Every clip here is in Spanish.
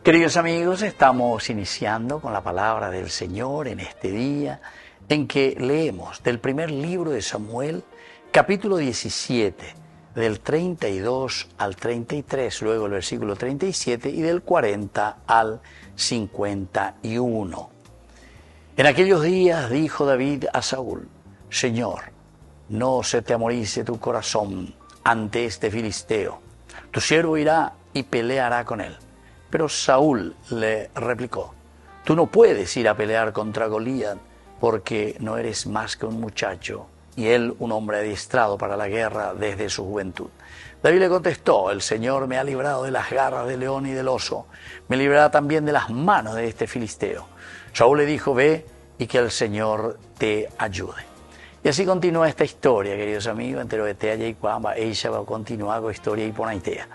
Queridos amigos, estamos iniciando con la palabra del Señor en este día en que leemos del primer libro de Samuel, capítulo 17, del 32 al 33, luego el versículo 37 y del 40 al 51. En aquellos días dijo David a Saúl: Señor, no se te amorice tu corazón ante este filisteo. Tu siervo irá y peleará con él. Pero Saúl le replicó: tú no puedes ir a pelear contra Goliat, porque no eres más que un muchacho, y él un hombre adiestrado para la guerra desde su juventud. David le contestó: el Señor me ha librado de las garras del león y del oso, me librará también de las manos de este filisteo. Saúl le dijo: ve y que el Señor te ayude. Y así continúa esta historia, queridos amigos, entero de Tea y Cuamba, ella va a continuar con historia y Ponaitea.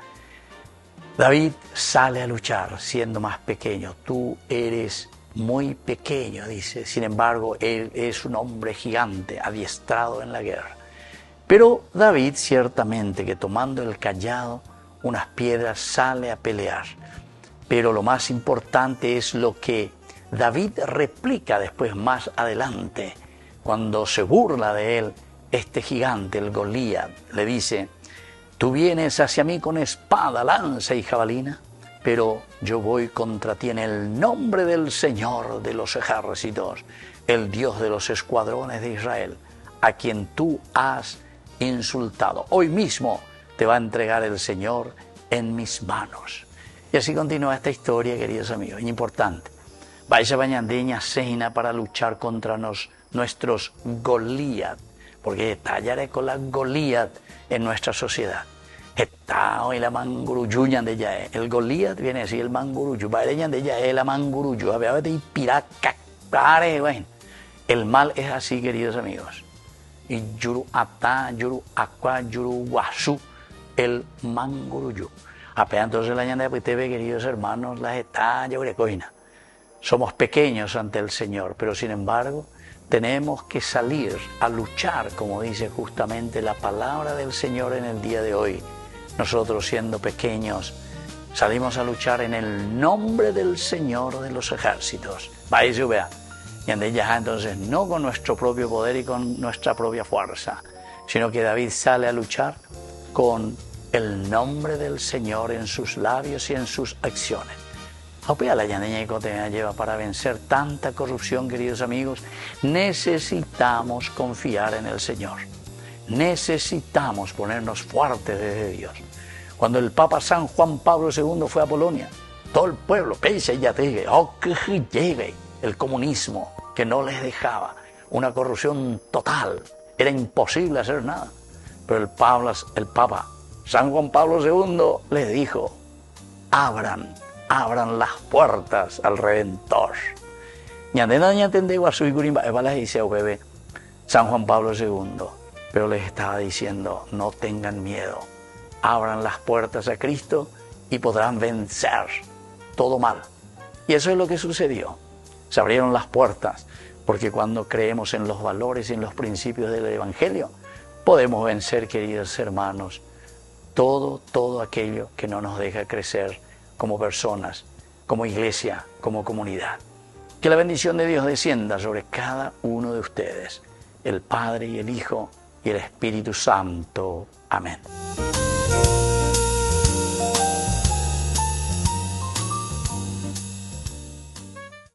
David sale a luchar siendo más pequeño. Tú eres muy pequeño, dice. Sin embargo, él es un hombre gigante, adiestrado en la guerra. Pero David, ciertamente que tomando el cayado, unas piedras, sale a pelear. Pero lo más importante es lo que David replica después más adelante. Cuando se burla de él, este gigante, el Goliat, le dice: tú vienes hacia mí con espada, lanza y jabalina, pero yo voy contra ti en el nombre del Señor de los ejércitos, el Dios de los escuadrones de Israel, a quien tú has insultado. Hoy mismo te va a entregar el Señor en mis manos. Y así continúa esta historia, queridos amigos, es importante. Vaya bañandeña cena para luchar contra nuestros Goliat, porque tallaré con la Goliat en nuestra sociedad. Está hoy la manguruyuña de ya. El Goliat viene así, el manguruyu. Baileñan de ya, la manguruyu. A ver, y piraca, bueno. El mal es así, queridos amigos. Y yuru ata, yuru aqua, yuru guasú, el manguruyu. Apenas entonces la ñanda, pues te ve, queridos hermanos, las está yaurecoina. Somos pequeños ante el Señor, pero sin embargo tenemos que salir a luchar, como dice justamente la palabra del Señor en el día de hoy. Nosotros, siendo pequeños, salimos a luchar en el nombre del Señor de los ejércitos. Vais y vea. Y entonces no con nuestro propio poder y con nuestra propia fuerza, sino que David sale a luchar con el nombre del Señor en sus labios y en sus acciones. Aupea la llaneña y cotea lleva para vencer tanta corrupción, queridos amigos. Necesitamos confiar en el Señor. Necesitamos ponernos fuertes desde Dios. Cuando el Papa San Juan Pablo II fue a Polonia, todo el pueblo, pese ya te dije, que llegue el comunismo, que no les dejaba, una corrupción total, era imposible hacer nada. Pero el Papa San Juan Pablo II les dijo: abran las puertas al Redentor. San Juan Pablo II, pero les estaba diciendo: no tengan miedo, abran las puertas a Cristo y podrán vencer todo mal. Y eso es lo que sucedió. Se abrieron las puertas, porque cuando creemos en los valores y en los principios del Evangelio, podemos vencer, queridos hermanos, todo aquello que no nos deja crecer como personas, como iglesia, como comunidad. Que la bendición de Dios descienda sobre cada uno de ustedes, el Padre y el Hijo y el Espíritu Santo. Amén.